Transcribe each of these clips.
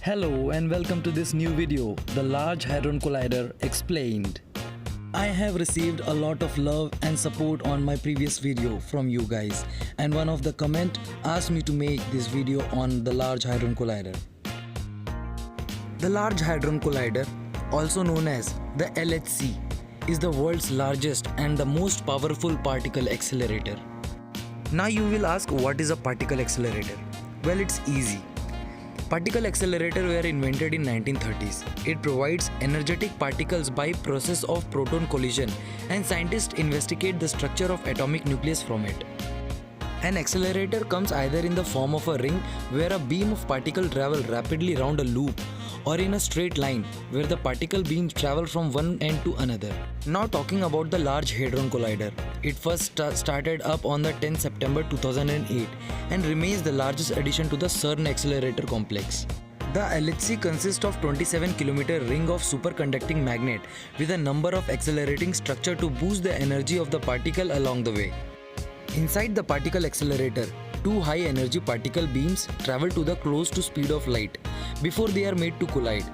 Hello and welcome to this new video, the Large Hadron Collider Explained. I have received a lot of love and support on my previous video from you guys, and one of the comment asked me to make this video on the Large Hadron Collider. The Large Hadron Collider, also known as the LHC, is the world's largest and the most powerful particle accelerator. Now you will ask, what is a particle accelerator? Well, it's easy. Particle accelerator were invented in 1930s. It provides energetic particles by process of proton collision, and scientists investigate the structure of atomic nucleus from it. An accelerator comes either in the form of a ring where a beam of particle travel rapidly round a loop, or in a straight line where the particle beams travel from one end to another. Now talking about the Large Hadron Collider. It first started up on the 10th September 2008 and remains the largest addition to the CERN accelerator complex. The LHC consists of 27-kilometer ring of superconducting magnet with a number of accelerating structure to boost the energy of the particle along the way. Inside the particle accelerator, two high-energy particle beams travel to the close to speed of light before they are made to collide.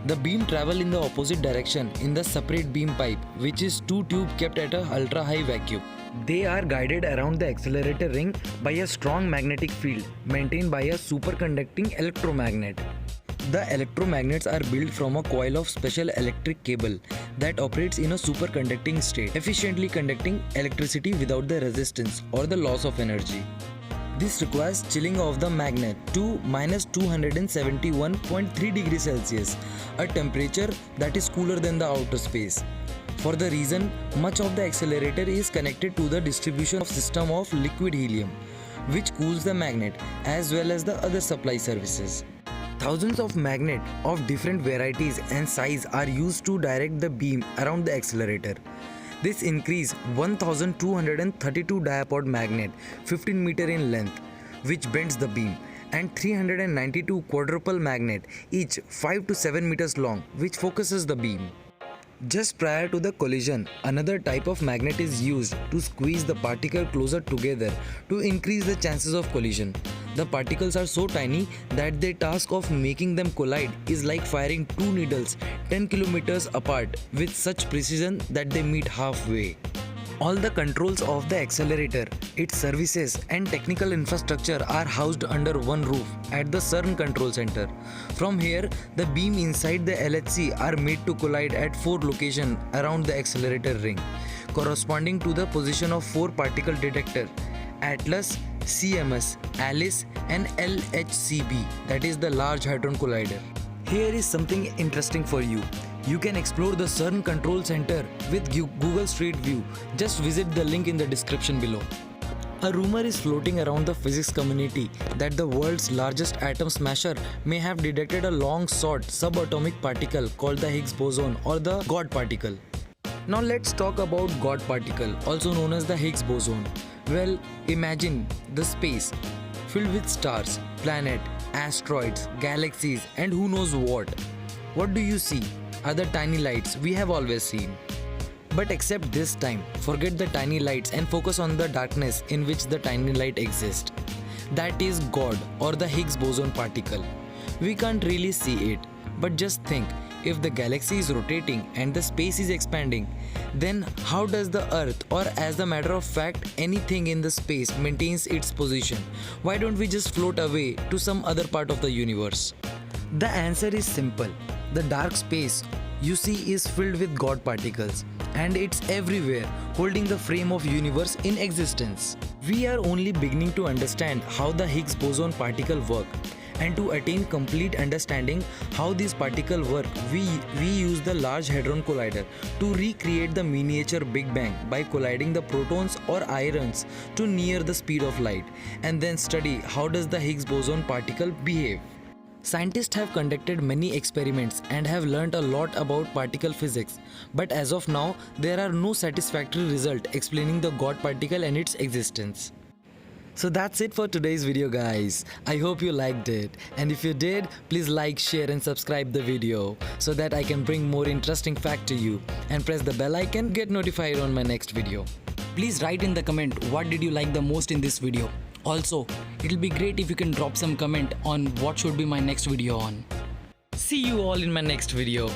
The beam travel in the opposite direction in the separate beam pipe, which is two tubes kept at a ultra-high vacuum. They are guided around the accelerator ring by a strong magnetic field maintained by a superconducting electromagnet. The electromagnets are built from a coil of special electric cable that operates in a superconducting state, efficiently conducting electricity without the resistance or the loss of energy. This requires chilling of the magnet to -271.3 degrees Celsius, a temperature that is cooler than the outer space. For the reason, much of the accelerator is connected to the distribution system of liquid helium, which cools the magnet as well as the other supply services. Thousands of magnets of different varieties and size are used to direct the beam around the accelerator. This increase 1232 diapod magnet, 15 meter in length, which bends the beam, and 392 quadruple magnet, each 5 to 7 meters long, which focuses the beam. Just prior to the collision, another type of magnet is used to squeeze the particle closer together to increase the chances of collision. The particles are so tiny that the task of making them collide is like firing two needles 10 kilometers apart with such precision that they meet halfway. All the controls of the accelerator, its services and technical infrastructure are housed under one roof at the CERN Control Center. From here, the beam inside the LHC are made to collide at 4 locations around the accelerator ring, corresponding to the position of 4 particle detectors: Atlas, CMS, Alice and LHCb, that is the Large Hadron Collider. Here is something interesting for you. You can explore the CERN Control Center with Google Street View. Just visit the link in the description below. A rumor is floating around the physics community that the world's largest atom smasher may have detected a long-sought subatomic particle called the Higgs boson or the God particle. Now let's talk about God particle, also known as the Higgs boson. Well, imagine the space filled with stars, planets, asteroids, galaxies and who knows what. What do you see? Are the tiny lights we have always seen. But except this time, forget the tiny lights and focus on the darkness in which the tiny light exists. That is God or the Higgs boson particle. We can't really see it, but just think, if the galaxy is rotating and the space is expanding, then how does the Earth, or as a matter of fact anything in the space, maintains its position? Why don't we just float away to some other part of the universe? The answer is simple. The dark space you see is filled with God particles, and it's everywhere, holding the frame of universe in existence. We are only beginning to understand how the Higgs boson particle work, and to attain complete understanding how these particles work, we use the Large Hadron Collider to recreate the miniature Big Bang by colliding the protons or ions to near the speed of light, and then study how does the Higgs boson particle behave. Scientists have conducted many experiments and have learned a lot about particle physics, but as of now, there are no satisfactory results explaining the God particle and its existence. So that's it for today's video, guys. I hope you liked it, and if you did, please like, share and subscribe the video so that I can bring more interesting fact to you, and press the bell icon to get notified on my next video. Please write in the comment what did you like the most in this video. Also, it'll be great if you can drop some comment on what should be my next video on. See you all in my next video.